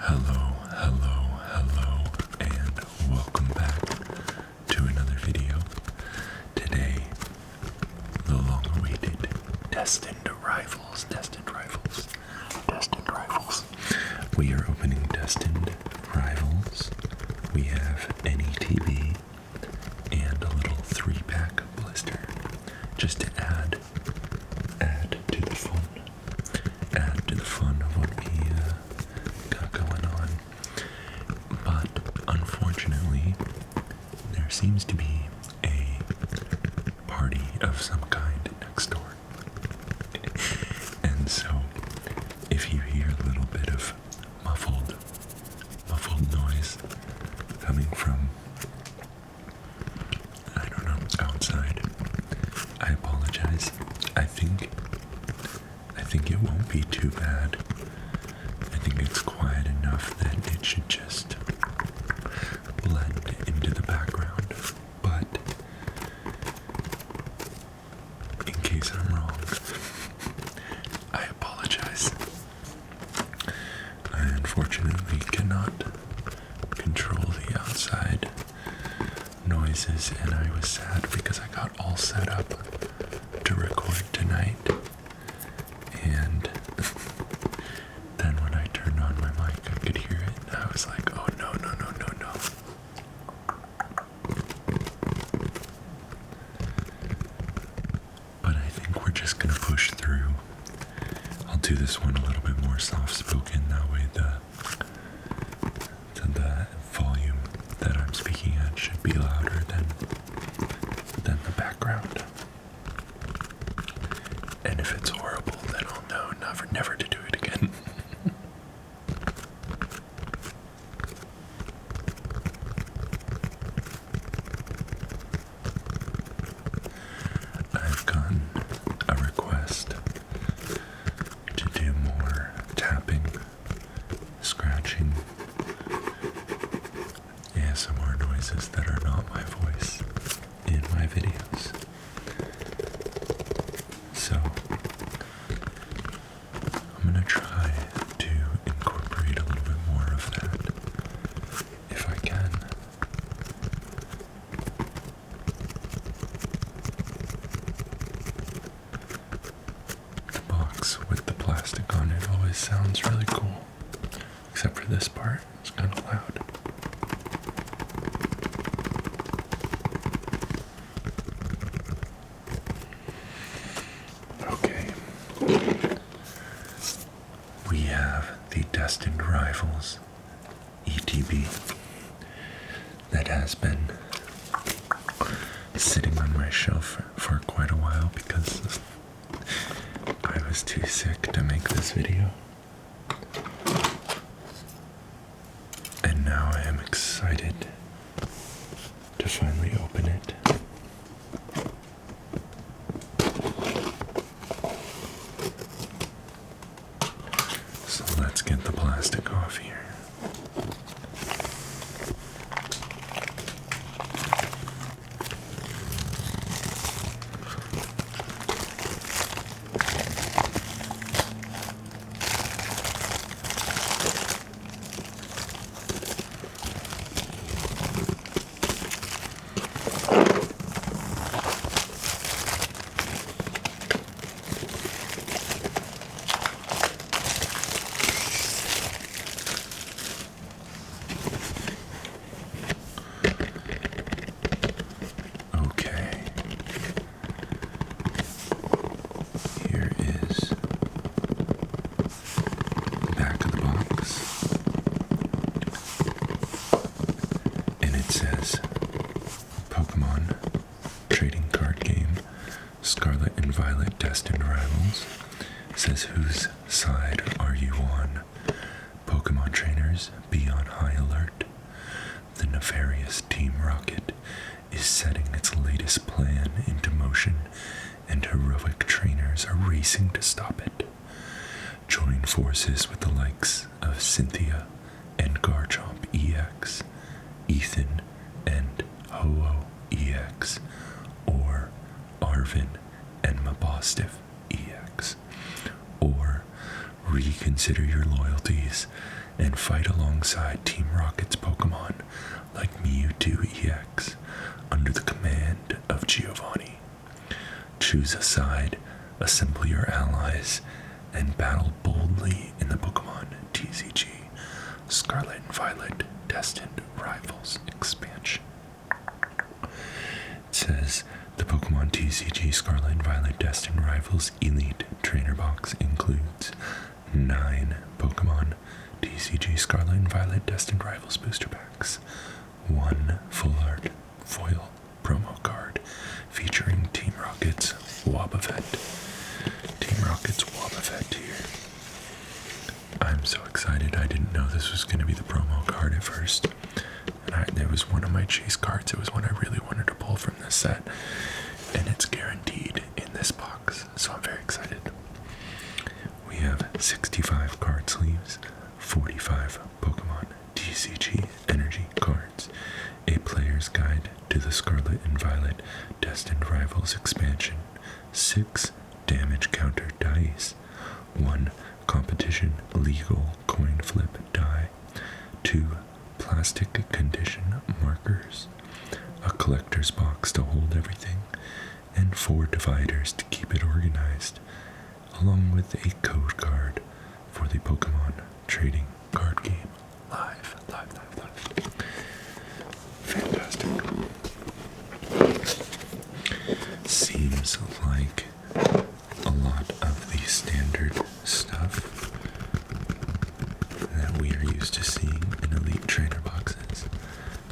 Hello, hello, hello, and welcome back to another video. Today, the long-awaited Destined Rivals. We are opening Destined Rivals. We have an ETB and a little 3-pack blister, just to add to the fun. Add to the fun of what we got going on. But unfortunately, there seems to be a party of some kind next door. And so, if you hear a little bit of muffled noise coming from, I don't know, outside, I apologize. I think it won't be too bad. I think it's quiet enough that it should just blend into the background. But in case I'm wrong, I apologize. I unfortunately cannot control the outside noises, and I was sad because I got all set up to record tonight. And then when I turned on my mic, I could hear it, and I was like, oh no. But I think we're just gonna push through. I'll do this one a little bit more soft-spoken, that way the volume that I'm speaking at should be louder than the background. And if it's horrible, then I'll know never to do it again. I've gotten a request to do more tapping, scratching, ASMR noises that are not my voice in my videos. So, I'm going to try to incorporate a little bit more of that, if I can. The box with the plastic on it always sounds really cool, except for this part, it's kind of loud. We have the Destined Rivals ETB that has been sitting on my shelf for quite a while because I was too sick to make this video. And now I am excited to finally open it. So let's get the plastic off here. Violet Destined Rivals. It says, whose side are you on? Pokemon trainers, be on high alert. The nefarious Team Rocket is setting its latest plan into motion, and heroic trainers are racing to stop it. Join forces with the likes of Cynthia and Garchomp EX, Ethan and Ho-Oh EX, or Arvin and Mabostiff EX, or reconsider your loyalties and fight alongside Team Rocket's Pokemon like Mewtwo EX under the command of Giovanni. Choose a side, assemble your allies, and battle boldly in the Pokemon TCG Scarlet and Violet Destined Rivals expansion. It says the Pokemon TCG Scarlet and Violet Destined Rivals Elite Trainer Box includes 9 Pokemon TCG Scarlet and Violet Destined Rivals booster packs, 1 full art foil promo card featuring Team Rocket's Wobbuffet. Team Rocket's Wobbuffet here. I'm so excited. I didn't know this was going to be the promo card at first. And there was one of my chase cards. It was one I really wanted to pull from this set. And it's guaranteed in this box. So I'm very excited. We have 65 card sleeves, 45 Pokemon TCG Energy cards, a player's guide to the Scarlet and Violet Destined Rivals expansion, 6 damage counter dice, 1 competition legal coin flip die, 2 plastic condition markers, a collector's box to hold everything, and 4 dividers to keep it organized, along with a code card for the Pokemon trading card game. Live. Fantastic. Seems like a lot of the standard stuff that we are used to seeing in Elite Trainer boxes,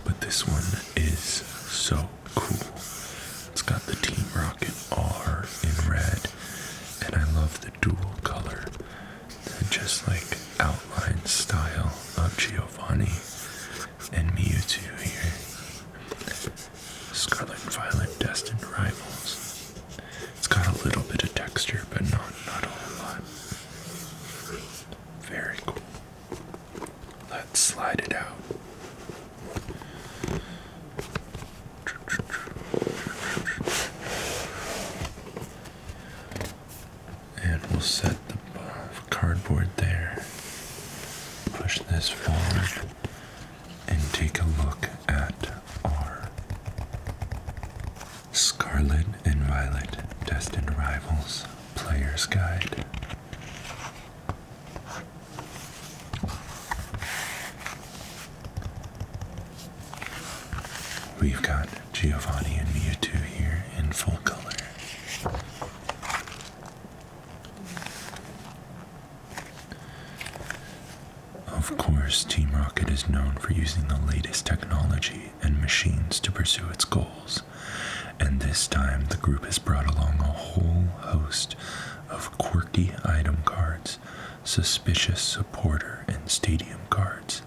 but this one is so cool. It's got the Team Rocket R in red, and I love the dual color, just like outline style of Giovanni and Mewtwo here. Scarlet and Violet Destined Rivals. It's got a little bit of texture, but not a whole lot. Very cool. Let's slide it out. And we'll set the cardboard there. Push this forward and take a look at our Scarlet and Violet Destined Rivals Player's Guide. We've got Giovanni and Mewtwo here in full color. Of course, Team Rocket is known for using the latest technology and machines to pursue its goals, and this time the group has brought along a whole host of quirky item cards, suspicious supporter and stadium cards,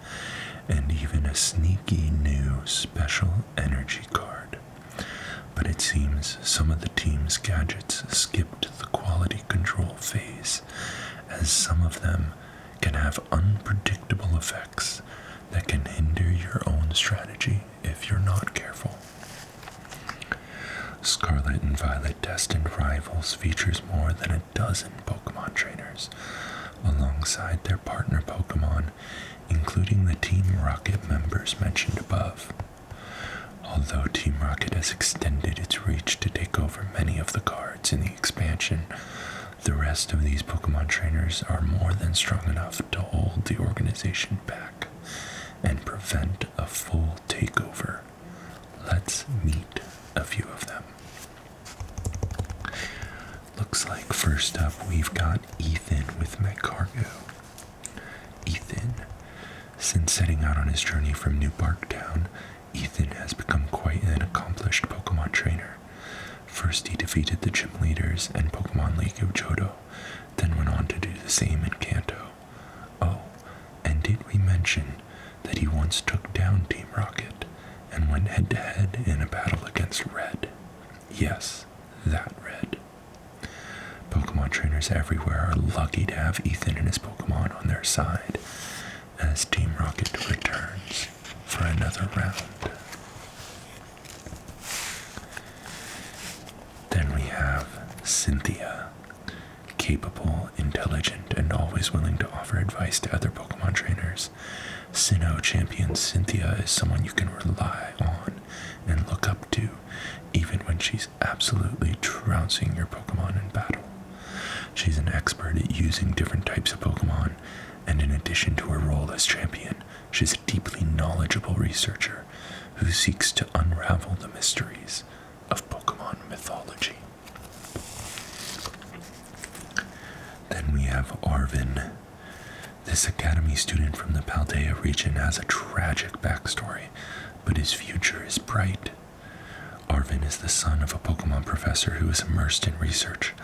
and even a sneaky new special energy card. But it seems some of the team's gadgets skipped the quality control phase, as some of them can have unpredictable effects that can hinder your own strategy if you're not careful. Scarlet and Violet Destined Rivals features more than a dozen Pokemon trainers, alongside their partner Pokemon, including the Team Rocket members mentioned above. Although Team Rocket has extended its reach to take over many of the cards in the expansion, the rest of these Pokemon trainers are more than strong enough to hold the organization back and prevent a full takeover. Let's meet a few of them. Looks like first up we've got Ethan with Magcargo. Ethan. Since setting out on his journey from New Barktown, Ethan has become quite an accomplished Pokemon trainer. First, he defeated the gym leaders and Pokemon League of Johto, then went on to do the same in Kanto. Oh, and did we mention that he once took down Team Rocket and went head-to-head in a battle against Red? Yes, that Red. Pokemon trainers everywhere are lucky to have Ethan and his Pokemon on their side, as Team Rocket returns for another round. Then we have Cynthia, capable, intelligent, and always willing to offer advice to other Pokemon trainers. Sinnoh champion Cynthia is someone you can rely on and look up to, even when she's absolutely trouncing your Pokemon in battle. She's an expert at using different types of Pokemon, and in addition to her role as champion, she's a deeply knowledgeable researcher who seeks to unravel the mysteries of Pokemon mythology. Then we have Arvin. This academy student from the Paldea region has a tragic backstory, but his future is bright. Arvin is the son of a Pokemon professor who is immersed in research,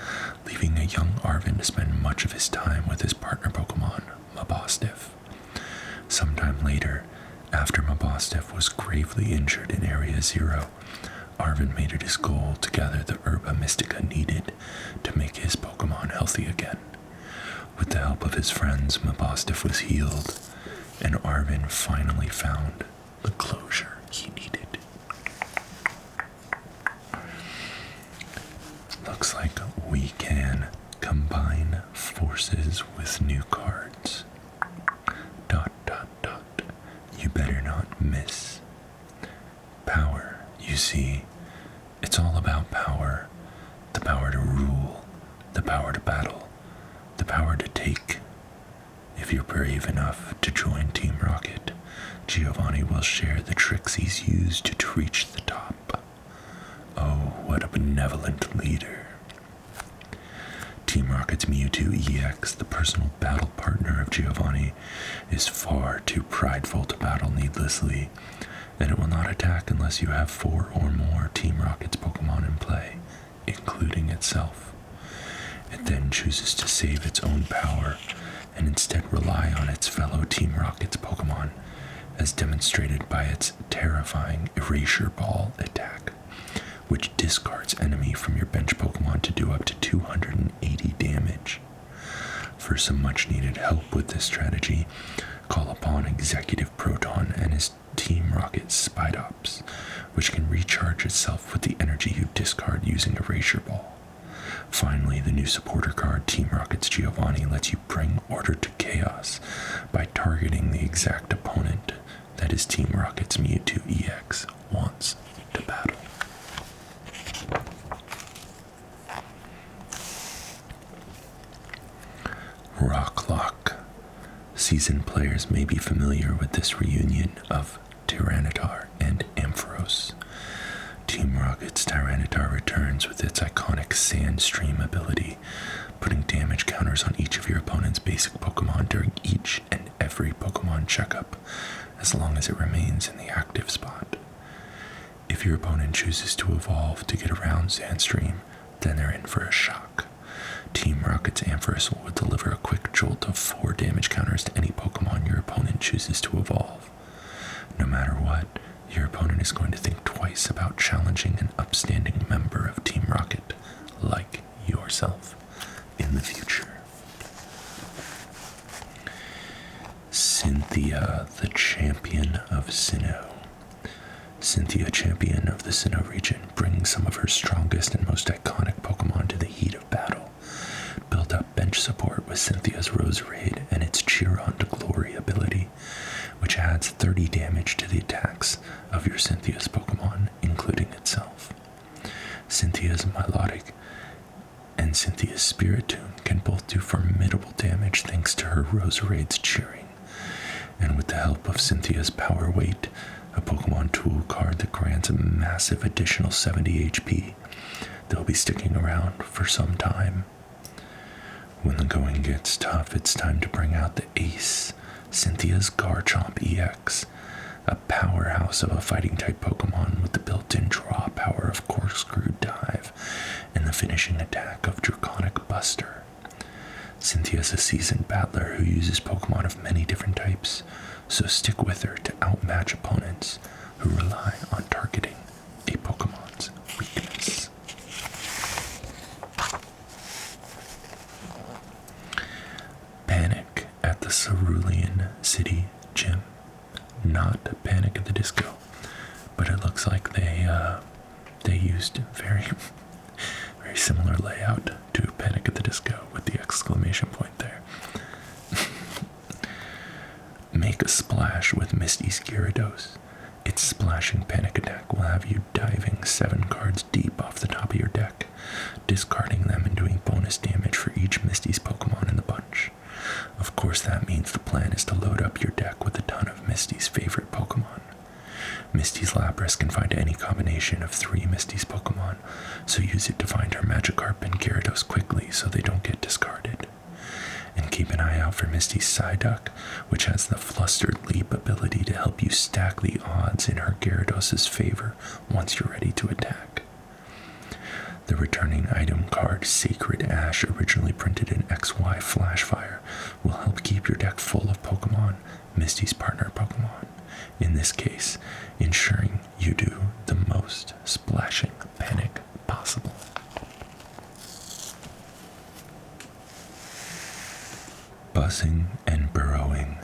leaving a young Arvin to spend much of his time with his partner Pokemon, Mabosstiff. Sometime later, after Mabosstiff was gravely injured in Area Zero, Arvin made it his goal to gather the Herba Mystica needed to make his Pokemon healthy again. With the help of his friends, Mabosstiff was healed, and Arvin finally found the closure he needed. Looks like we can combine forces with new cards. ... You better not miss. Power. You see, it's all about power. The power to rule, the power to battle, the power to take. If you're brave enough to join Team Rocket, Giovanni will share the tricks he's used to reach the top. Oh, what a benevolent leader. Team Rocket's Mewtwo EX, the personal battle partner of Giovanni, is far too prideful to battle needlessly, and it will not attack unless you have 4 or more Team Rocket's Pokemon in play, including itself. It then chooses to save its own power and instead rely on its fellow Team Rocket's Pokemon, as demonstrated by its terrifying Erasure Ball attack, which discards enemy from your bench Pokemon to do up to 280 damage. For some much needed help with this strategy, call upon Executive Proton and his Team Rocket Spidops, which can recharge itself with the energy you discard using Erasure Ball. Finally, the new supporter card Team Rocket's Giovanni lets you bring order to chaos by targeting the exact opponent that his Team Rocket's Mewtwo EX wants to battle. Rocklock. Seasoned players may be familiar with this reunion of Tyranitar and Ampharos. Team Rocket's Tyranitar returns with its iconic Sandstream ability, putting damage counters on each of your opponent's basic Pokemon during each and every Pokemon checkup, as long as it remains in the active spot. If your opponent chooses to evolve to get around Sandstream, then they're in for a shock. Team Rocket's Ampharos will deliver a quick jolt of 4 damage counters to any Pokemon your opponent chooses to evolve. No matter what, your opponent is going to think twice about challenging an upstanding member of Team Rocket, like yourself, in the future. Cynthia, the champion of Sinnoh. Cynthia, champion of the Sinnoh region, brings some of her strongest and most iconic Pokemon to the heat of battle. Build up bench support with Cynthia's Roserade and its Cheer On to Glory ability, which adds 30 damage to the attacks of your Cynthia's Pokemon, including itself. Cynthia's Milotic and Cynthia's Spiritomb can both do formidable damage thanks to her Roserade's cheering. And with the help of Cynthia's Power Weight, a Pokemon tool card that grants a massive additional 70 HP, they'll be sticking around for some time. When the going gets tough, it's time to bring out the ace, Cynthia's Garchomp EX, a powerhouse of a fighting-type Pokemon with the built-in draw power of Corkscrew Dive and the finishing attack of Draconic Buster. Cynthia's a seasoned battler who uses Pokemon of many different types, so stick with her to outmatch opponents who rely on targeting a Pokemon's weakness. Panic at the Cerulean City Gym. Not Panic at the Disco, but it looks like they used very similar layout to Panic at the Disco with the exclamation point there. Make a splash with Misty's Gyarados. Its splashing panic attack will have you diving 7 cards deep off the top of your deck, discarding them and doing bonus damage for each Misty's Pokemon in the bunch. Of course, that means the plan is to load up your deck with a ton of Misty's favorite Pokemon. Misty's Lapras can find any combination of 3 Misty's Pokemon, so use it to find her Magikarp and Gyarados quickly so they don't get discarded. And keep an eye out for Misty's Psyduck, which has the Flustered Leap ability to help you stack the odds in her Gyarados' favor once you're ready to attack. The returning item card Sacred Ash, originally printed in XY Flashfire, will help keep your deck full of Pokemon, Misty's partner Pokemon. In this case, ensuring you do the most splashing panic possible. Buzzing and burrowing.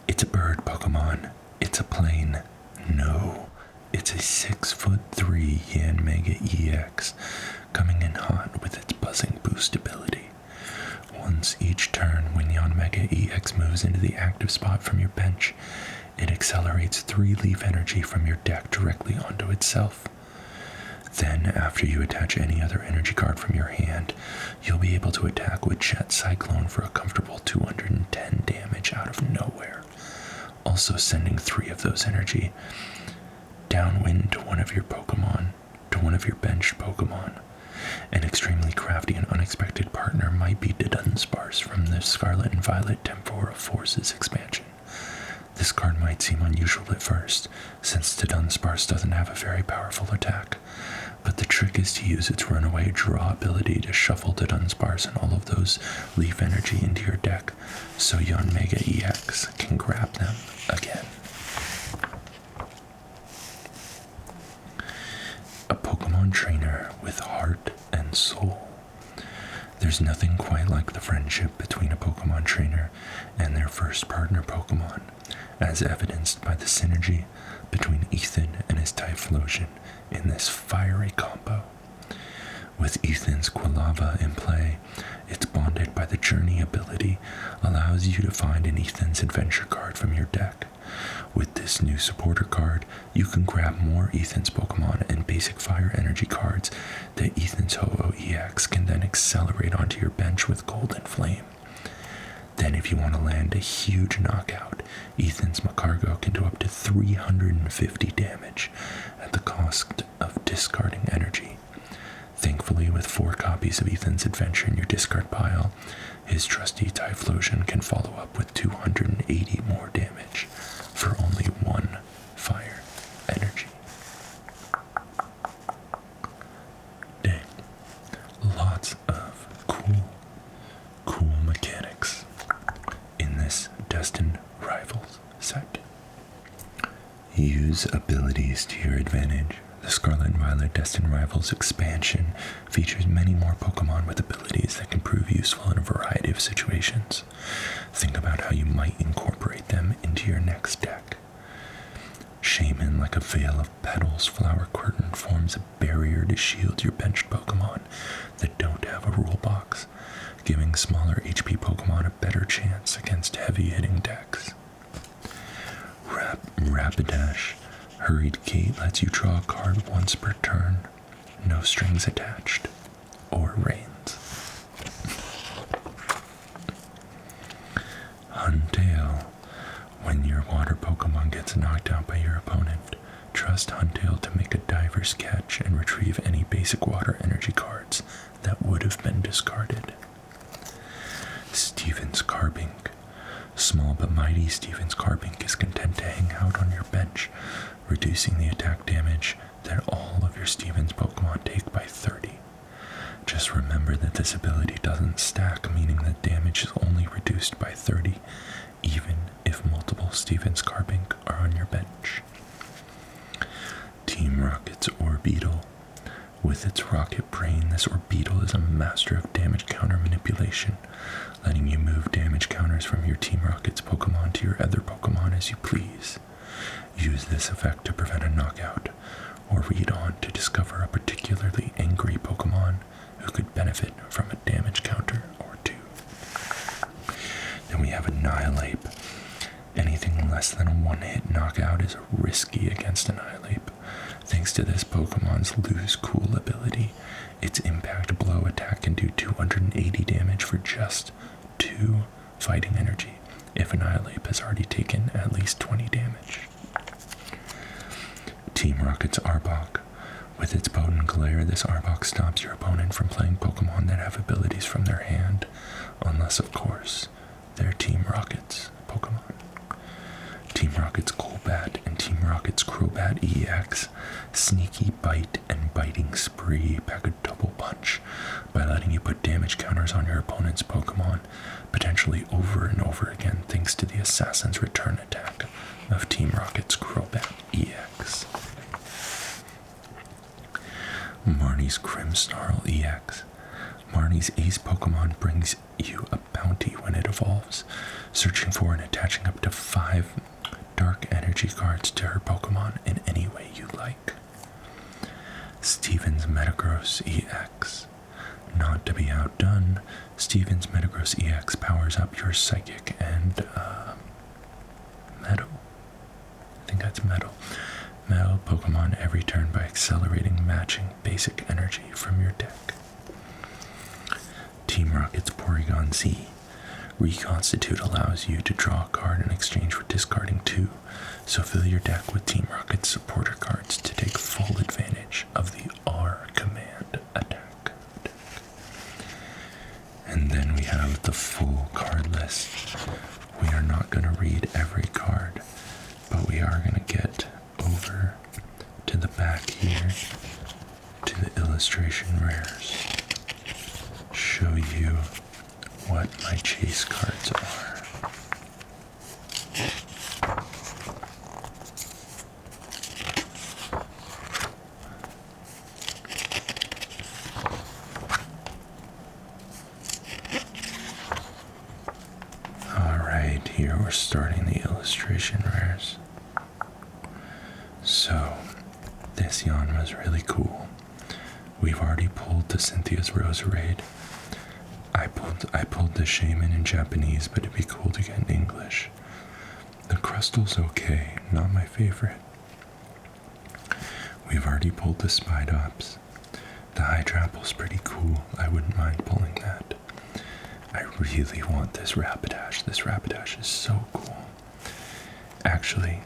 It's a bird Pokemon. It's a plane. No, it's a 6'3" Yanmega EX, coming in hot with its buzzing boost ability. Once each turn, when Yanmega EX moves into the active spot from your bench, it accelerates 3 leaf energy from your deck directly onto itself. Then, after you attach any other energy card from your hand, you'll be able to attack with Jet Cyclone for a comfortable 210 damage out of nowhere, also sending 3 of those energy downwind to one of your benched Pokemon. An extremely crafty and unexpected partner might be Dunsparce from the Scarlet and Violet Temporal Forces expansion. This card might seem unusual at first, since the Dunsparce doesn't have a very powerful attack, but the trick is to use its runaway draw ability to shuffle the Dunsparce and all of those leaf energy into your deck, so Yanmega EX can grab them again. A Pokemon trainer with heart and soul. There's nothing quite like the friendship between a Pokemon trainer and their first partner Pokemon, as evidenced by the synergy between Ethan and his Typhlosion in this fiery combo. With Ethan's Quilava in play, it's bonded by the Journey ability, allows you to find an Ethan's Adventure card from your deck. With this new supporter card, you can grab more Ethan's Pokemon and basic fire energy cards that Ethan's Ho-Oh EX can then accelerate onto your bench with Golden Flame. Then if you want to land a huge knockout, Ethan's Macargo can do up to 350 damage at the cost of discarding energy. Thankfully, with 4 copies of Ethan's Adventure in your discard pile, his trusty Typhlosion can follow up with 280 more damage for only 1 fire energy. Dang. Lots of cool mechanics in this Destined Rivals set. Use abilities to your advantage. The Scarlet and Violet Destined Rivals expansion features many more Pokemon with abilities that can prove useful in a variety of situations. Think about how you might incorporate them into your next deck. Shaman, like a veil of petals flower curtain, forms a barrier to shield your benched Pokemon that don't have a rule box, giving smaller HP Pokemon a better chance against heavy-hitting decks. Rapidash. Hurried Gate lets you draw a card once per turn, no strings attached, or reigns. Huntail. When your water Pokemon gets knocked out by your opponent, trust Huntail to make a diver's catch and retrieve any basic water energy cards that would have been discarded. Steven's Carbink. Small but mighty Steven's Carbink is content to hang out on your bench, reducing the attack damage that all of your Steven's Pokemon take by 30. Just remember that this ability doesn't stack, meaning that damage is only reduced by 30, even if multiple Steven's Carbink are on your bench. Team Rocket's Orbeetle. With its rocket brain, this Orbeetle is a master of damage counter manipulation, letting you move damage counters from your Team Rocket's Pokemon to your other Pokemon as you please. Use this effect to prevent a knockout, or read on to discover a particularly angry Pokemon who could benefit from a damage counter or 2. Then we have Annihilate. Anything less than a one-hit knockout is risky against Annihilate. Thanks to this Pokemon's Lose Cool ability, its Impact Blow attack can do 280 damage for just 2 fighting energy, if Annihilate has already taken at least 20 damage. Team Rocket's Arbok. With its potent glare, this Arbok stops your opponent from playing Pokemon that have abilities from their hand, unless, of course, they're Team Rocket's Pokemon. Team Rocket's Golbat and Team Rocket's Crobat EX Sneaky Bite and Biting Spree pack a double punch by letting you put damage counters on your opponent's Pokemon, potentially over and over again thanks to the Assassin's Return attack of Team Rocket's Crobat EX. Marnie's Grimmsnarl EX. Marnie's Ace Pokemon brings you a bounty when it evolves, searching for and attaching up to 5 dark energy cards to her Pokemon in any way you like. Steven's Metagross EX. Not to be outdone, Steven's Metagross EX powers up your Psychic and Metal. I think that's Metal Pokemon every turn by accelerating matching basic energy from your deck. Team Rocket's Porygon Z. Reconstitute allows you to draw a card in exchange for discarding 2, so fill your deck with Team Rocket's supporter cards to take full advantage of the R command attack. And then we have the full card list. We are not going to read every card, but we are going to get over to the back here to the illustration rares. Show you what my chase cards are. Alright, here we're starting the illustration rares. So, this yarn was really cool. We've already pulled the Cynthia's Roserade. I pulled the Shaman in Japanese, but it'd be cool to get in English. The Crustal's okay, not my favorite. We've already pulled the Spidops. The Hydrapple's pretty cool, I wouldn't mind pulling that. I really want this Rapidash. This Rapidash is so cool. Actually,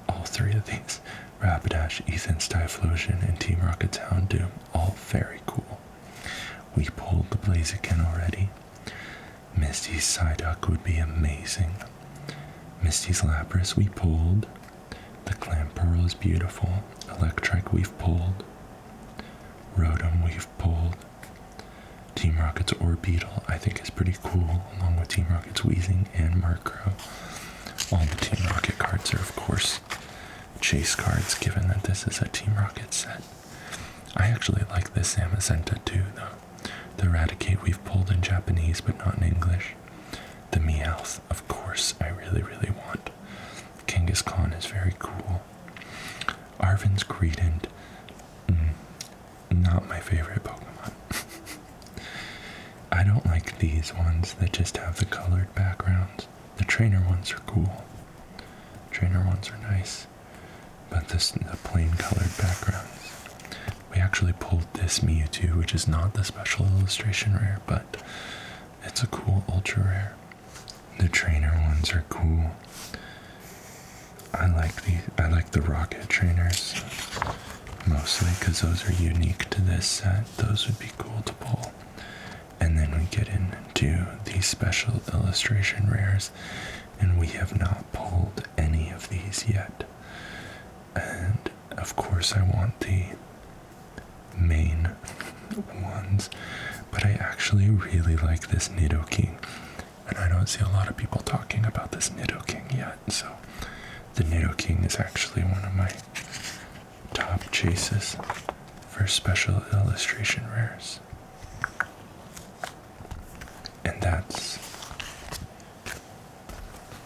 all 3 of these, Rapidash, Ethan's Typhlosion, and Team Rocket's Houndoom, all very cool. We pulled the Blaziken already. Misty's Psyduck would be amazing. Misty's Lapras we pulled. The Clamperl is beautiful. Electrike we've pulled. Rotom we've pulled. Team Rocket's Orbeetle I think is pretty cool, along with Team Rocket's Weezing and Murkrow. All the Team Rocket cards are, of course, chase cards, given that this is a Team Rocket set. I actually like this Zamazenta too, though. The Eradicate we've pulled in Japanese, but not in English. The Meowth, of course, I really, really want. Kangaskhan is very cool. Arven's Greedent, not my favorite Pokemon. I don't like these ones that just have the colored backgrounds. The trainer ones are cool. Trainer ones are nice. But the plain colored backgrounds. We actually pulled this Mewtwo, which is not the special illustration rare, but it's a cool ultra rare. The trainer ones are cool. I like the rocket trainers mostly because those are unique to this set. Those would be cool to pull. And then we get into these special illustration rares, and we have not pulled any of these yet. And of course I want the main ones, but I actually really like this Nidoking, and I don't see a lot of people talking about this Nidoking yet, so the Nidoking is actually one of my top chases for special illustration rares. And that's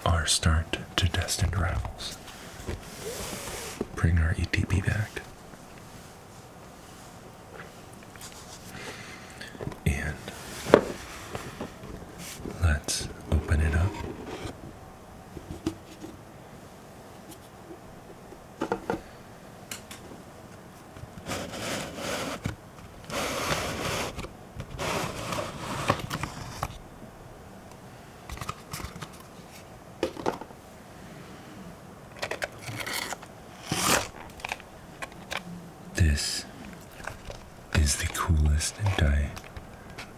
our start to Destined Rivals. Bring our ETB back. And let's open it up coolest die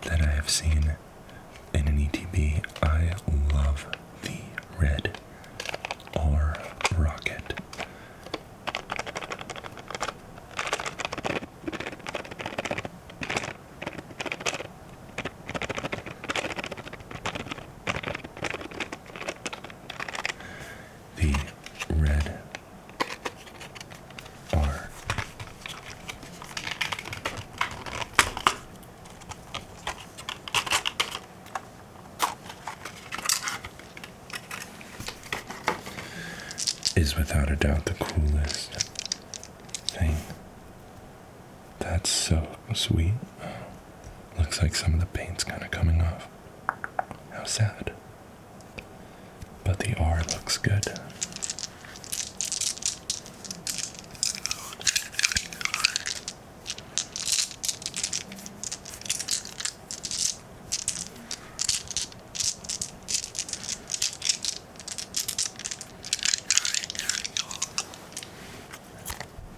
that I have seen in an ETB. I love the red R rocket. The red R. Is without a doubt the coolest thing. That's so sweet. Looks like some of the paint's kind of coming off. How sad. But the R looks good.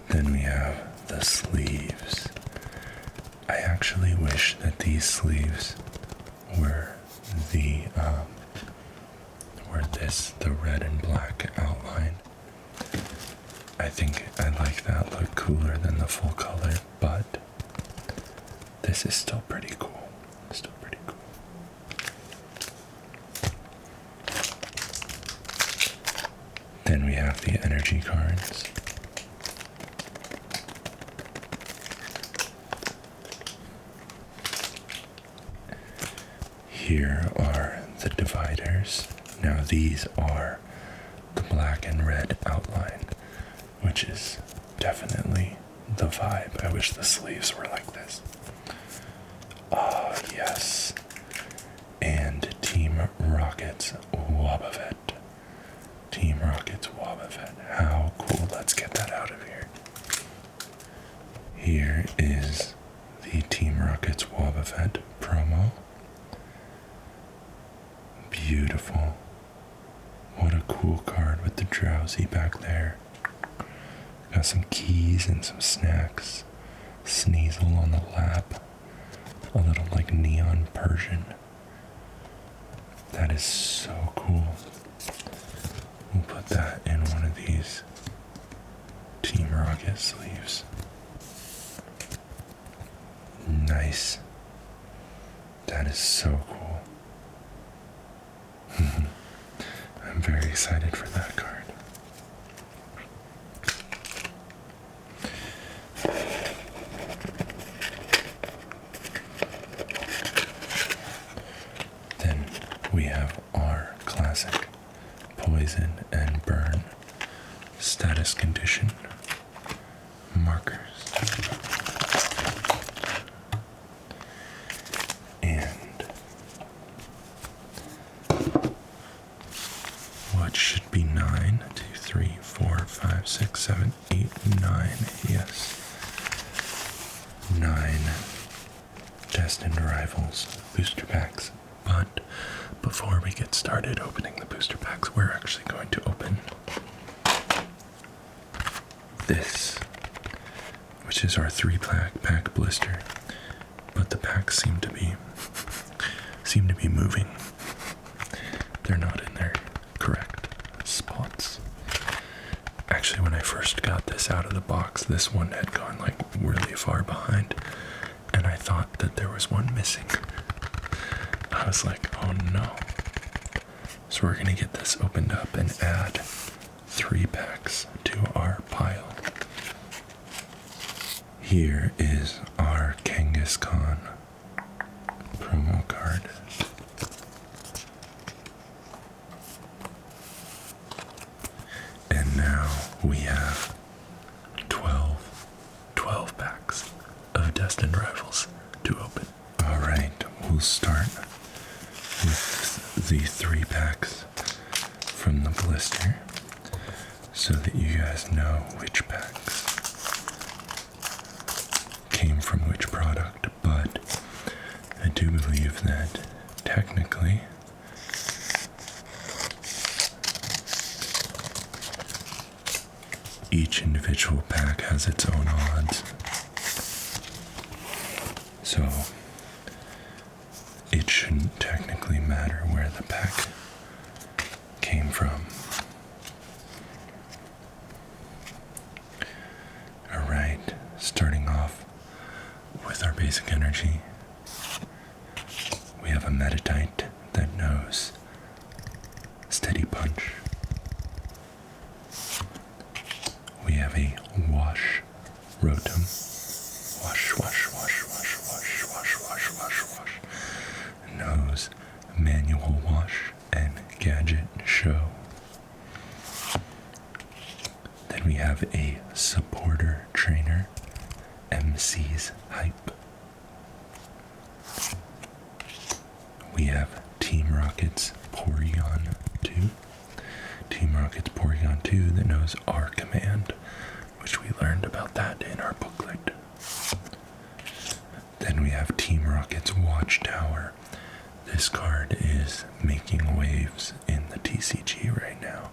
Then we have the sleeves. I actually wish that these sleeves were the red and black outline. I think I like that look cooler than the full color, but this is still pretty cool. Still pretty cool. Then we have the energy cards. Here are the dividers. Now these are the black and red outline, which is definitely the vibe. I wish the sleeves were like this. Ah, yes. And Team Rocket's Wobbuffet. Team Rocket's Wobbuffet. How cool. Let's get that out of here. Here is the Team Rocket's Wobbuffet promo. Beautiful. What a cool card with the drowsy back there. Got some keys and some snacks. Sneasel on the lap. A little like neon Persian. That is so cool. We'll put that in one of these Team Rocket sleeves. Nice. That is so cool. I'm very excited for that card. Then we have our classic Poison and Burn status condition markers. What should be 9, 2, 3, 4, 5, 6, 7, 8, 9. Yes. 9 Destined Rivals booster packs. But before we get started opening the booster packs, we're actually going to open this, which is our 3-pack blister. But the packs seem to be moving. They're not in their correct spots. Actually, when I first got this out of the box, this one had gone like really far behind, and I thought that there was one missing. I was like, oh no. So we're gonna get this opened up and add 3 packs to our pile. Here is our Kangaskhan promo card. And now we have 12 packs of Destined Rivals to open. Alright, we'll start with the 3 packs from the blister so that you guys know which packs came from which product, but I do believe that technically each individual pack has its own odds. So it shouldn't technically matter where the pack came from. Alright, starting off with our basic energy, we have a Metatite that knows Steady Punch. We have a Wash Rotom. Wash, wash, wash, wash, wash, wash, wash, wash, wash. Knows Manual Wash and Gadget Show. Then we have a Supporter Trainer, MC's Hype. We have Team Rocket's Porygon 2. Team Rocket's Porygon 2 that knows our command, which we learned about that in our booklet. Then we have Team Rocket's Watchtower. This card is making waves in the TCG right now.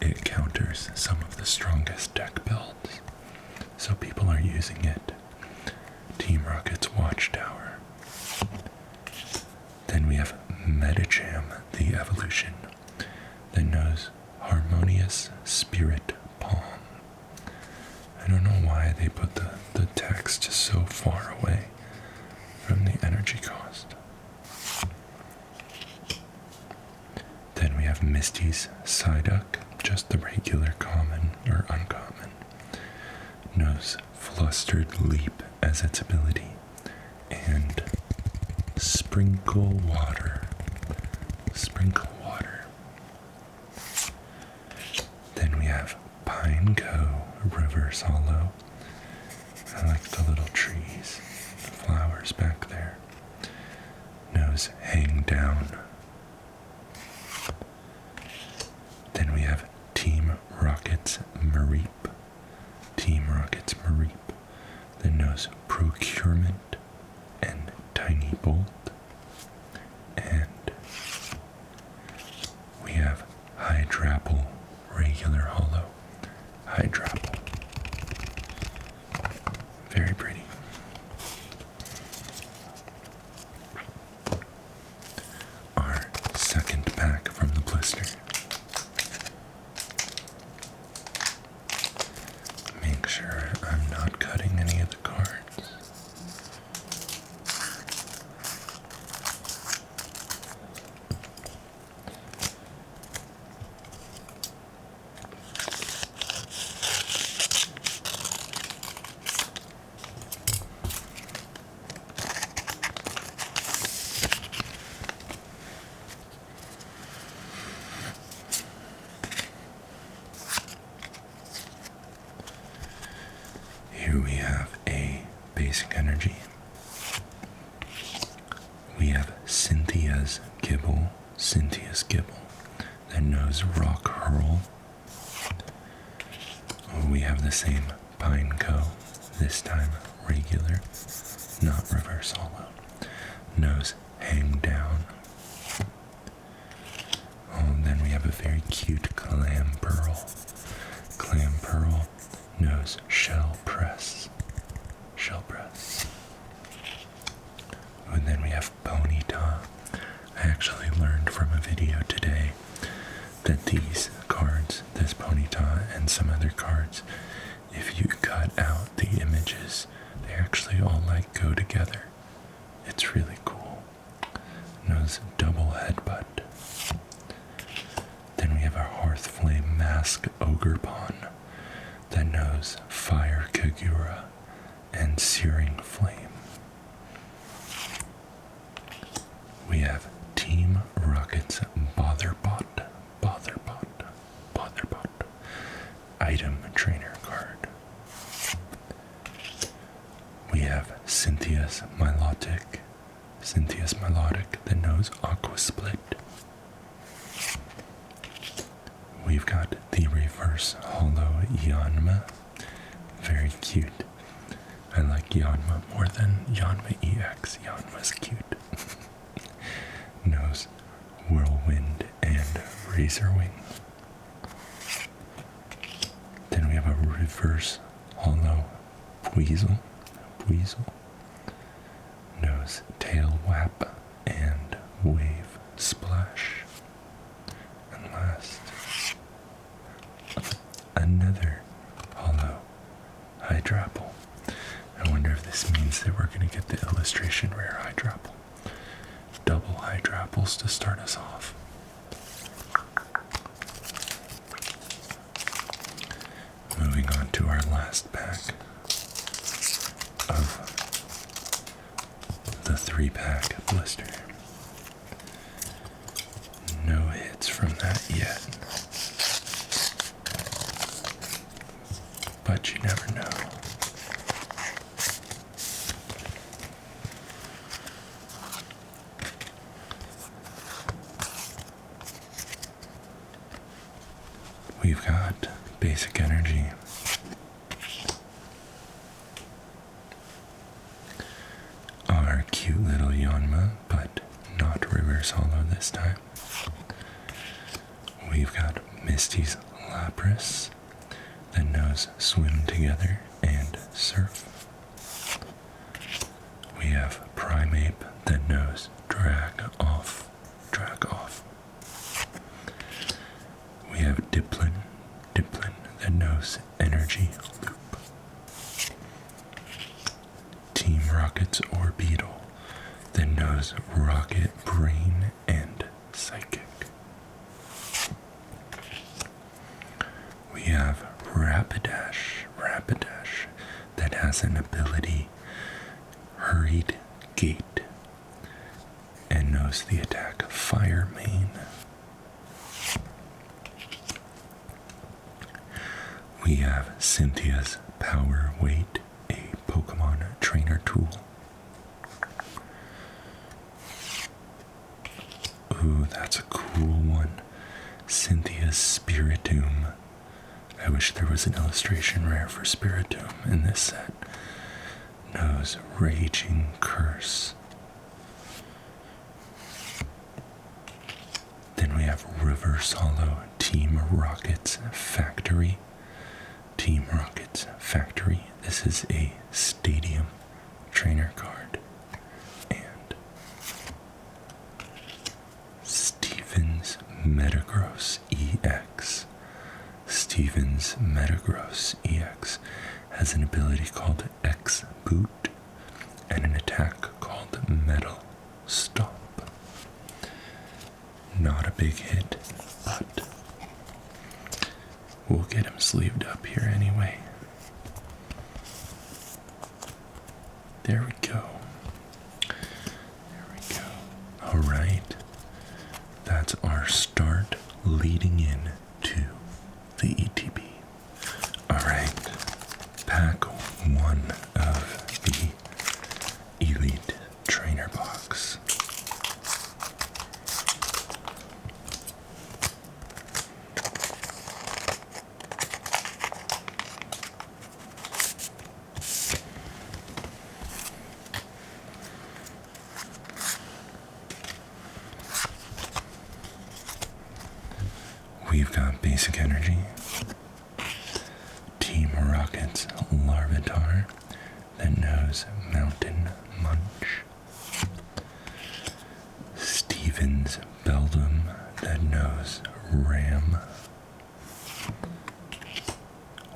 It counters some of the strongest deck builds, so people are using it. Team Rocket's Watchtower. Then we have Medicham, the evolution, that knows Harmonious Spirit Palm. I don't know why they put the text just so far away from the energy cost. Then we have Misty's Psyduck, just the regular common or uncommon. Knows Flustered Leap as its ability, and Sprinkle Water. Sprinkle Water. Then we have Pineco Reverse Hollow. I like the little trees, the flowers back there. Knows Hang Down. Then we have Team Rocket's Mareep. Team Rocket's Mareep that knows Procurement and Tiny Bolt. And we have Hydrapple Regular Hollow. Hydrapple. Very pretty. Our second pack from the blister. Make sure I'm not cutting any of the cards. Here we have a basic energy. We have Cynthia's Gibble, that knows Rock Hurl. We have the same Pineco, this time regular, not reverse hollow. Knows Hang Down. Oh, then we have a very cute Clam Pearl. Clam Pearl knows Shell Press. And then we have Ponyta. I actually learned from a video today that these cards, this Ponyta and some other cards, if you cut out the images, they actually all go together. It's really cool. Knows Double Headbutt. Then we have our Hearthflame Mask Ogerpon that knows Fire Kagura and Searing Flame. We have Team Rocket's Botherbot. Item Trainer card. We have Cynthia's Milotic that knows Aqua Split. We've got the Reverse Hollow Yanma. Very cute. I like Yanma more than Yanma EX. Yanma's cute. Knows Whirlwind and Razorwing. Then we have a Reverse Hollow Weasel, knows Tail Whap and Wave Splash. And last, another hollow Hydrapple. I wonder if this means that we're going to get the illustration rare Hydrapple. Double Hydrapples to start us off. Moving on to our last pack of the 3-pack blister. No hits from that yet, but you never know. We've got Basic Energy, our cute little Yanma, but not Reverse Hollow this time. We've got Misty's Lapras that knows Swim Together and Surf. We have Primeape that knows Drag Off. We have Diplin that knows Energy Loop. Team Rocket's Orbeetle that knows Rocket, Brain, and Psychic. We have Rapidash that has an ability Hurried Gate and knows the attack Fire Main. We have Cynthia's Power Weight, a Pokemon trainer tool. Ooh, that's a cool one. Cynthia's Spiritomb. I wish there was an illustration rare for Spiritomb in this set. Knows Raging Curse. Then we have Reverse Hollow Team Rocket's Factory. This is a Stadium trainer card. And Steven's Metagross EX has an ability called X Boot and an attack called Metal Stomp. Not a big hit, but we'll get him sleeved up here anyway. There we go. Alright. That's our start leading in to the ETB. Alright. Pack 1 of the Elite Trainer Box. We've got Basic Energy, Team Rocket's Larvitar that knows Mountain Munch, Steven's Beldum that knows Ram.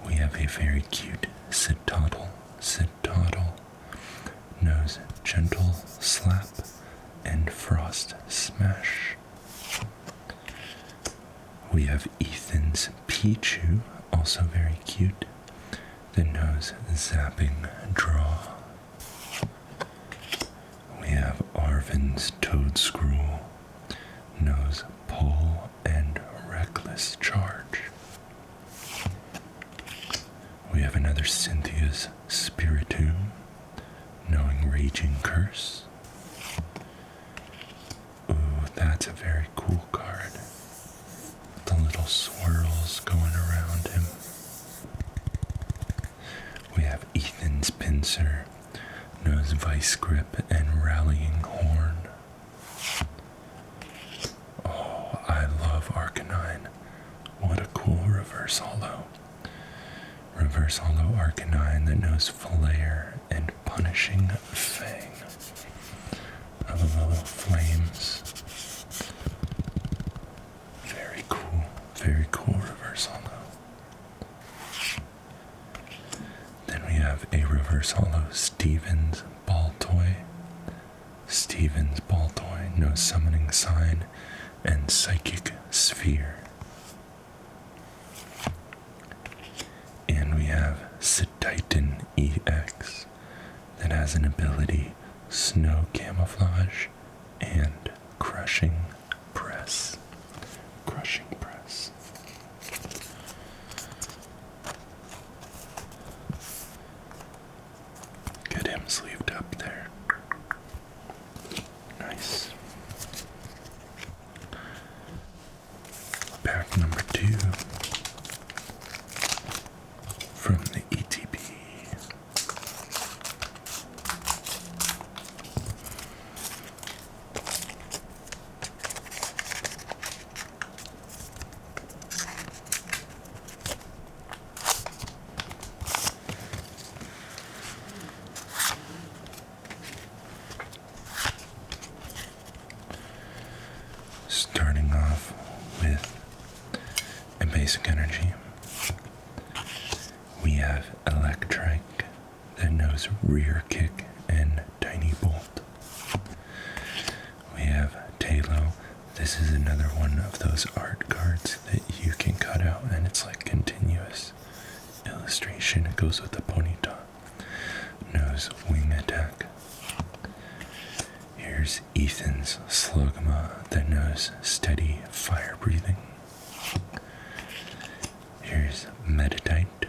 We have a very cute Citadel knows Gentle Slap and Frost Smash. We have Ethan's Pichu, also very cute, that knows Zapping Draw. We have Arvin's Toadscruel, knows Pull and Reckless Charge. We have another Cynthia's Spiritomb, knowing Raging Curse. Ooh, that's a very cool card. The little swirls going around him. We have Ethan's Pinsir, knows Vice Grip and Rallying Horn. Oh, I love Arcanine. What a cool reverse hollow. Reverse Hollow Arcanine that knows Flare and Punishing Fang. I love the little flames. Very cool Reverse Hollow. Then we have a Reverse Hollow Stevens Baltoy. Stevens Baltoy knows Summoning Sign and Psychic Sphere. And we have Cetitan EX that has an ability Snow Camouflage and Crushing Press. Crushing Press. Get him sleeved up there. Nice. Pack number 2 from the ETB. Starting off with a basic energy, we have Electric that knows Rear Kick and Tiny Bolt. We have Talo. This is another one of those art cards that you can cut out and it's like continuous illustration. It goes with the ponyta. Knows Wing Attack. Here's Ethan's Slugma that knows Steady Fire Breathing. Here's Meditite,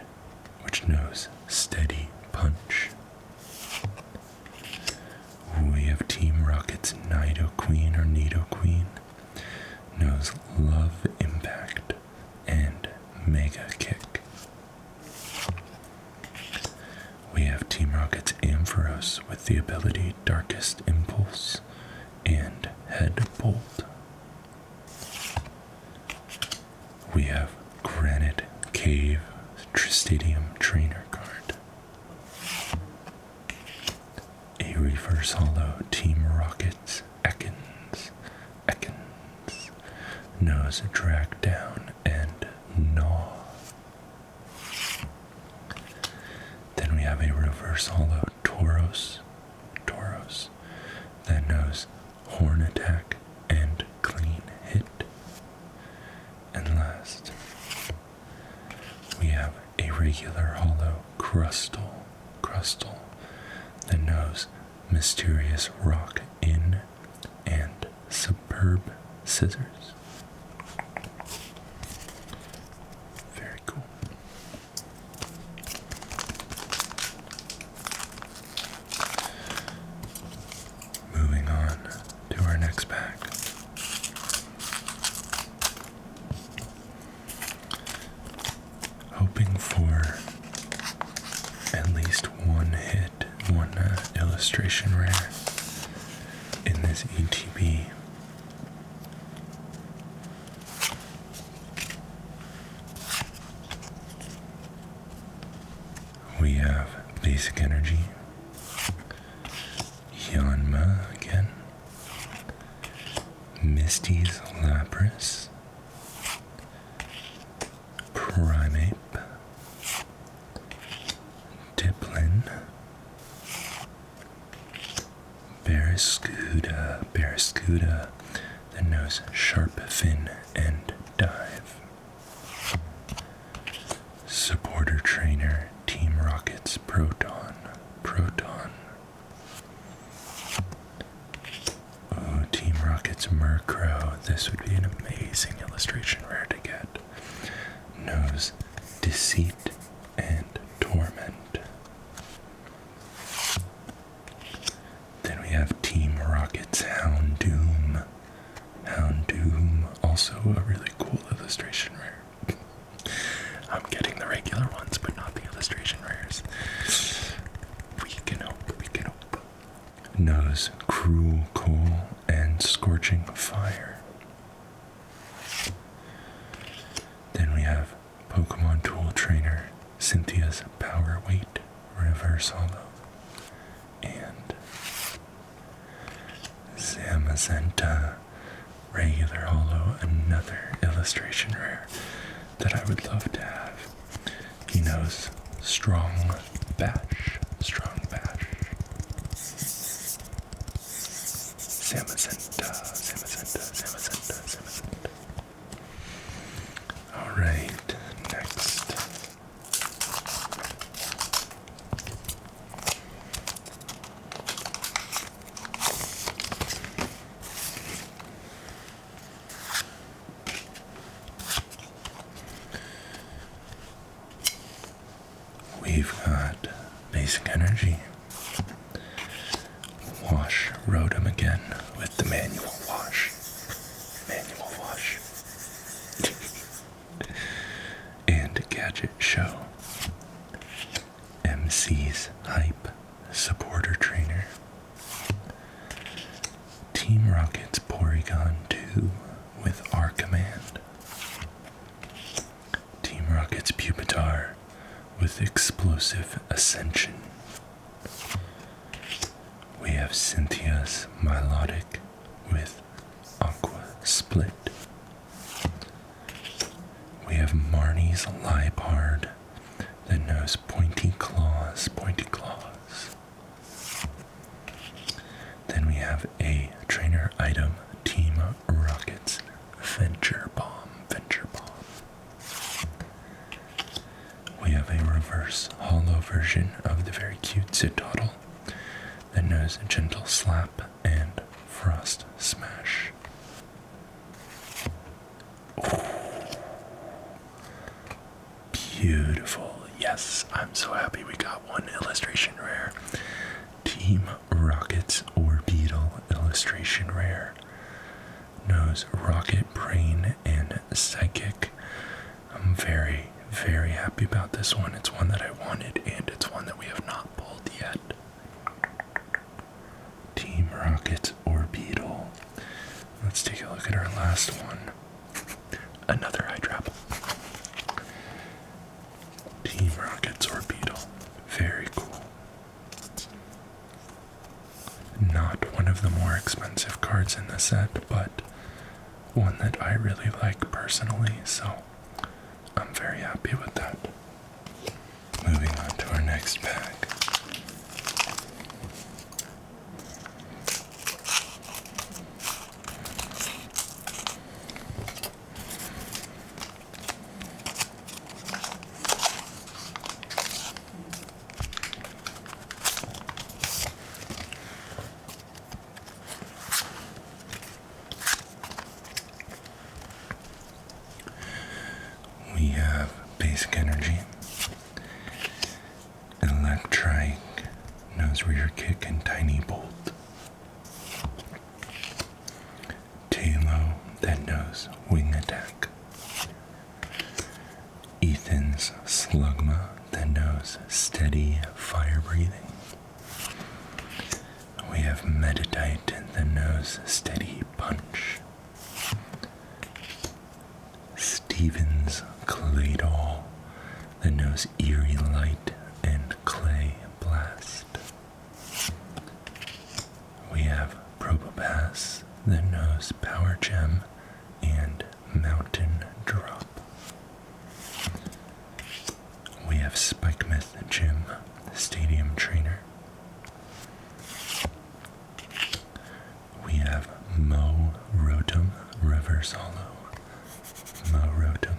which knows Steady Punch. We have Team Rocket's Nidoqueen or Nidoqueen, knows Love Impact and Mega Kick. We have Team Rocket's Ampharos with the ability Darkest Impulse and Head Bolt. We have Granite Cave Stadium Trainer card. A Reverse Hollow Team Rockets Ekans. Knows Drag Down and Gnaw. Then we have a Reverse Hollow Tauros that knows Horn Attack and Clean Hit. And last, we have a regular Hollow Crustal that knows Mysterious Rock In and Superb Scissors. Very cool. Moving on to our next pack. Hoping for at least one hit, one illustration rare in this ETB. We have Basic Energy, Yanma again, Misty's Lapras, Primeape, Diplin, Barraskewda that knows Sharp Fin and Dive. Supporter Trainer, Team Rocket's Proton. Oh, Team Rocket's Murkrow. This would be an amazing illustration rare to get. Knows Deceit and Torment. Then we have Team Rocket's Houndoom. Also a really cool illustration rare. I'm getting the regular ones, but not the illustration rares. We can hope. Knows Cruel Coal and Scorching Fire. Then we have Pokemon Tool Trainer Cynthia's Power Weight Reverse Hollow, and Zamazenta regular hollow, another illustration rare that I would love to have. He knows strong bash. Zamazenta. Alright, next. We've got Basic Energy. Wash Rotom again with the manual wash. And Gadget Show. MC's Hype Supporter Trainer. Team Rocket's Porygon 2 with R Command. Team Rocket's Pupitar with Explosive Ascension. We have Cynthia's Milotic with Aqua Split. We have Marnie's Liepard that knows Pointy Claws. Then we have a trainer item, Team Rocket's Venture Bomb. We have a reverse hollow version of the very cute Zidoddle that knows Gentle Slap and Frost Smash. Ooh. Beautiful. Yes, I'm so happy we got one illustration rare. Team Rocket's Orbeetle illustration rare. Knows Rocket Brain and Psychic. I'm very happy about this one. It's one that I wanted, and it's one that we have not pulled yet. Team Rocket's Orbeetle. Let's take a look at our last one. Another Hydrap. Team Rocket's Orbeetle. Very cool. Not one of the more expensive cards in the set, but one that I really like personally, so I'm very happy with that. Moving on to our next pack. We have Basic Energy, Electrike, knows Rear Kick and Tiny Bolt, Talo that knows Wing Attack, Ethan's Slugma that knows Steady Fire Breathing, we have Meditite that knows Steady Punch, Steven's Claydol that knows Eerie Light and Clay Blast. We have Probopass that knows Power Gem and Mountain Drop. We have Spikemouth Gym Stadium Trainer. We have Mo Rotom Reverse Hollow. Mo Rotom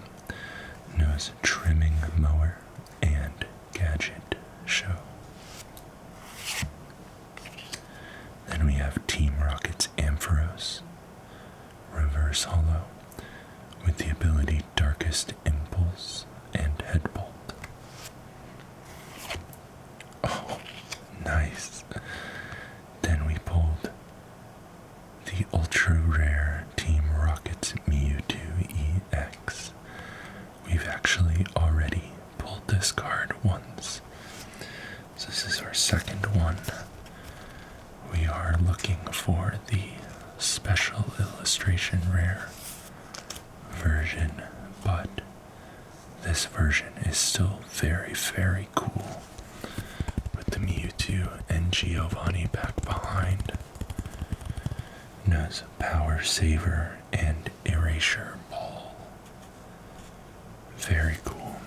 knows Trimming Mower and Gadget Show. Then we have Team Rocket's Ampharos Reverse Hollow with the ability Darkest Impulse and Headbolt. Oh, nice. Then we pulled the ultra rare Team Rocket's Mewtwo EX. We've actually already pulled this card once, so this is our second one. We are looking for the special illustration rare version, but this version is still very, very cool. With the Mewtwo and Giovanni back behind. Knows Power Saver and Erasure Ball. Very cool.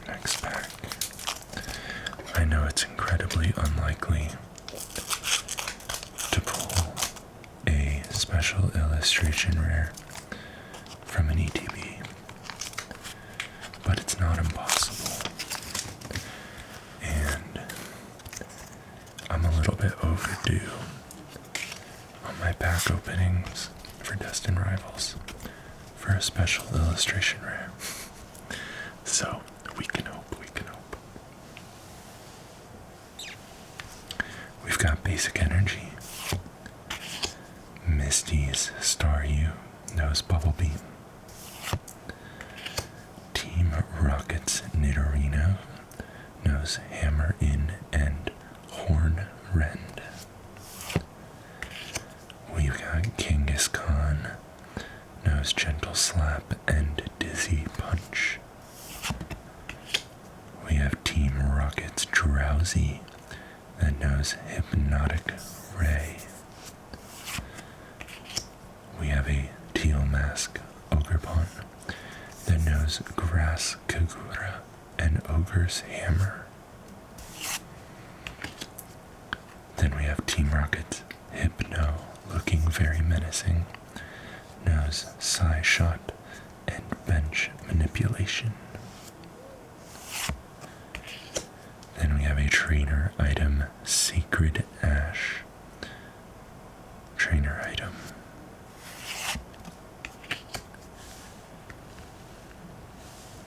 Next pack. I know it's incredibly unlikely to pull a special illustration rare from an ETB, but it's not impossible. And I'm a little bit overdue on my pack openings for Destined Rivals for a special illustration rare. So we can hope, we can hope. We've got Basic Energy, Misty's Staryu, knows Bubble Beam, Team Rocket's Nidorino, knows Hammer In and Horn Rend. We've got Kangaskhan, knows Gentle Slap and Dizzy Punch. We have Team Rocket's Drowsy, that knows Hypnotic Ray. We have a Teal Mask Ogrepon that knows Grass Kagura and Ogre's Hammer. Then we have Team Rocket's Hypno, looking very menacing, knows Psy Shot and Bench Manipulation. Then we have a trainer item, Sacred Ash. Trainer item.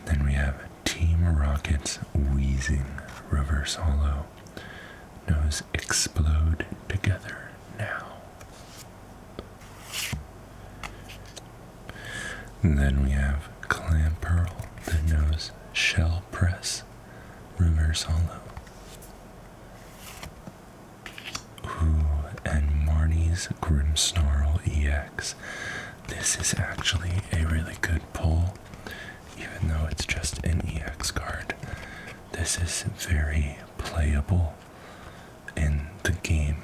Then we have Team Rocket's Wheezing Reverse Hollow. Knows Explode Together Now. And then we have Clamperl that knows Shell Press Reverse Hollow. Ooh, and Marnie's Grimmsnarl EX. This is actually a really good pull, even though it's just an EX card. This is very playable in the game,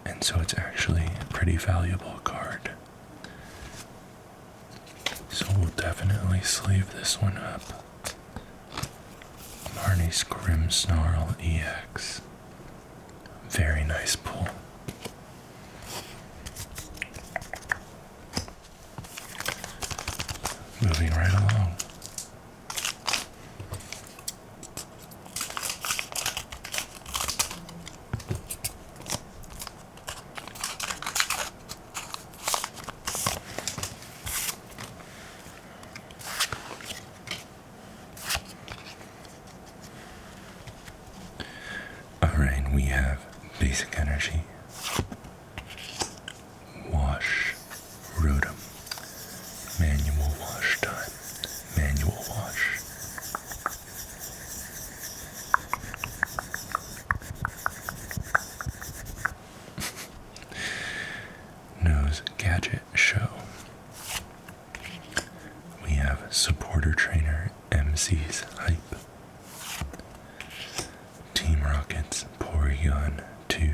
and so it's actually a pretty valuable card. So we'll definitely sleeve this one up. Marnie's Grimmsnarl EX. Very nice pull. Moving right along. Alright, we have Basic Energy, Wash, Rotom, Manual Wash Time, Manual Wash. Knows Gadget Show. We have Supporter Trainer MC's Hype. Team Rocket's Porygon 2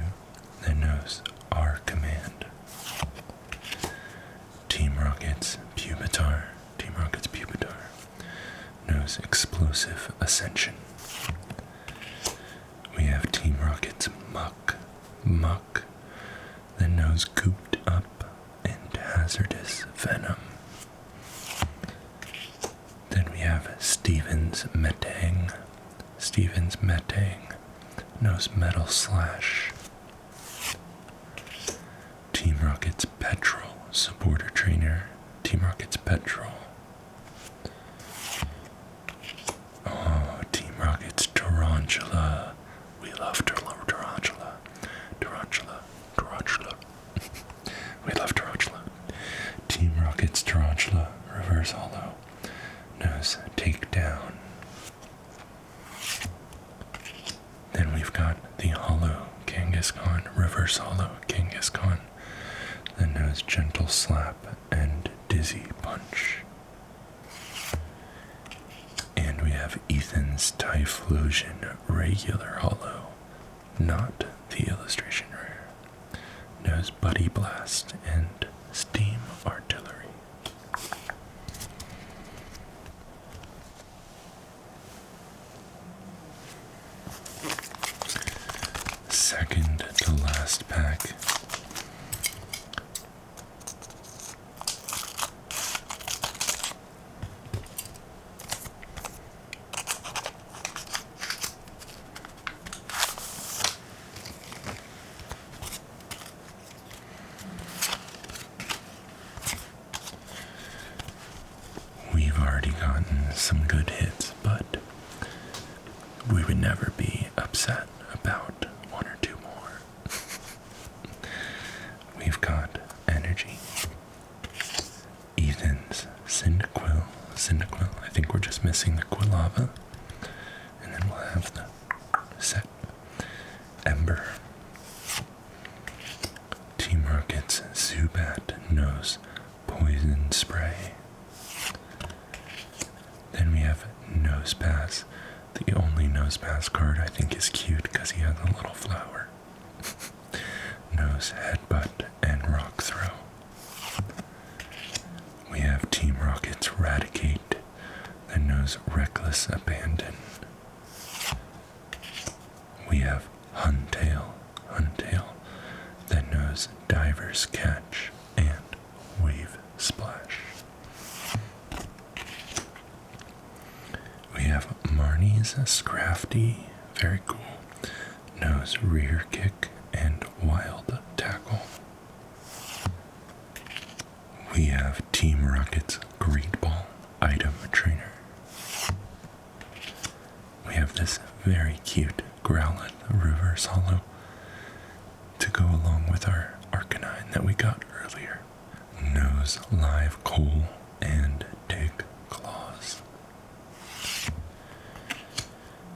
that knows our command. Team Rocket's Pupitar. Team Rocket's Pupitar knows Explosive Ascension. We have Team Rocket's Muck that knows Gooped Up and Hazardous Venom. Then we have Steven's Metang. Steven's Metang knows Metal Slash. Team Rocket's Petrol, Supporter Trainer. Team Rocket's Petrol. Oh, Team Rocket's Tarantula. We love Tarantula. Tarantula. We love Tarantula. Team Rocket's Tarantula, Reverse Hollow, knows Takedown. Then we've got the Hollow Kangaskhan, Reverse Hollow Kangaskhan, that knows Gentle Slap and Dizzy Punch. And we have Ethan's Typhlosion Regular Hollow, not the illustration rare. Knows Buddy Blast and Steam Artillery. Second to last pack. We've already gotten some good hits, but we would never be upset about one or two more. We've got Energy, Ethan's Cyndaquil, I think we're just missing the Quilava, and then we'll have the set Ember, Team Rocket's Zubat knows Poison Spray. Then we have Nosepass. The only Nosepass card I think is cute because he has a little flower. Nose Headbutt and Rock Throw. We have Team Rocket's Raticate that knows Reckless Abandon. We have Huntail that knows Diver's Catch and Wave Splash. We have Marnie's Scrafty, very cool, knows Rear Kick and Wild Tackle. We have Team Rocket's Great Ball Item Trainer. We have this very cute Growlithe Reverse Hollow to go along with our Arcanine that we got earlier. Knows Live Coal and Dig Claws.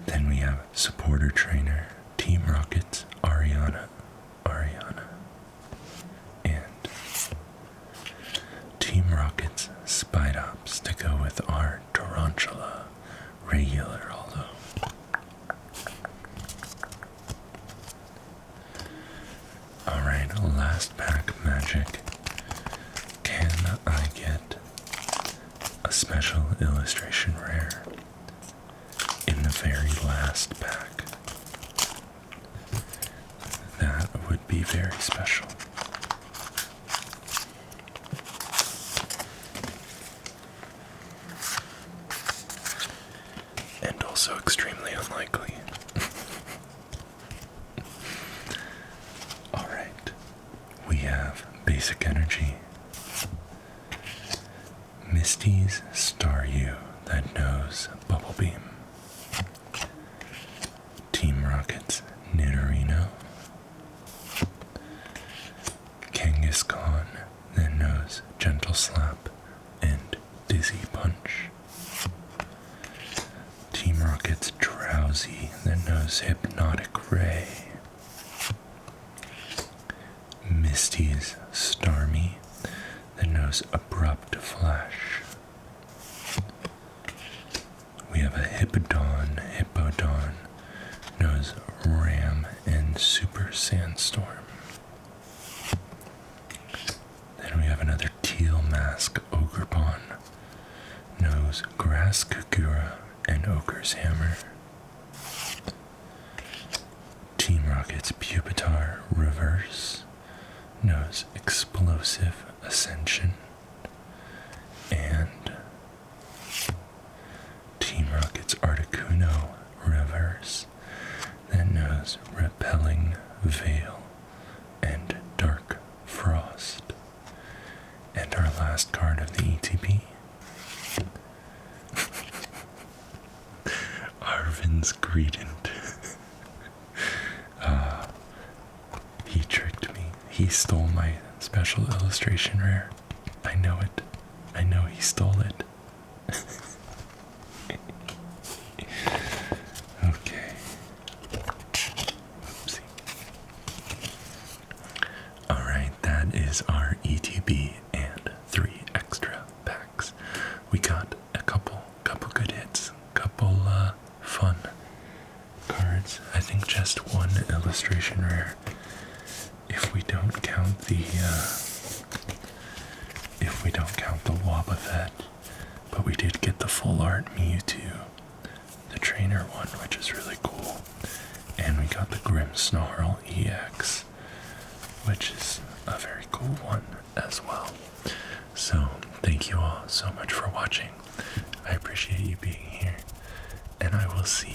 Then we have Supporter Trainer, Team Rocket's Ariana, and Team Rocket's Spidops to go with our Tarantula Regular Hollow. Alright, last pack magic. Can I get a special illustration rare in the very last pack? That would be very special. And also extremely unlikely. Alright, we have Basic Energy, Misty's Staryu that knows Bubble Beam, Team Rocket's Nidorino, Kangaskhan that knows Gentle Slap and Dizzy Punch, Team Rocket's Drowsy that knows Hypnotic Ray, Misty's Starmie that knows Abrupt Flash. We have a Hippodon knows Ram and Super Sandstorm. Then we have another Teal Mask Ogrepon knows Grass Kagura and Ogre's Hammer. Team Rocket's Pupitar Reverse knows Explosive Ascension, and Team Rocket's Articuno Reverse that knows Repelling Veil and Dark Frost. And our last card of the ETB, Arvin's Greedent. He tricked me. He stole my special illustration rare. I know it. I know he stole it. Okay. Oopsie. Alright, that is is our ETB and 3 extra packs. We got a couple good hits, couple fun cards. I think just one illustration rare. If we don't count the Wobbuffet, but we did get the full art Mewtwo, the trainer one, which is really cool, and we got the Grimmsnarl EX, which is a very cool one as well. So thank you all so much for watching. I appreciate you being here, and I will see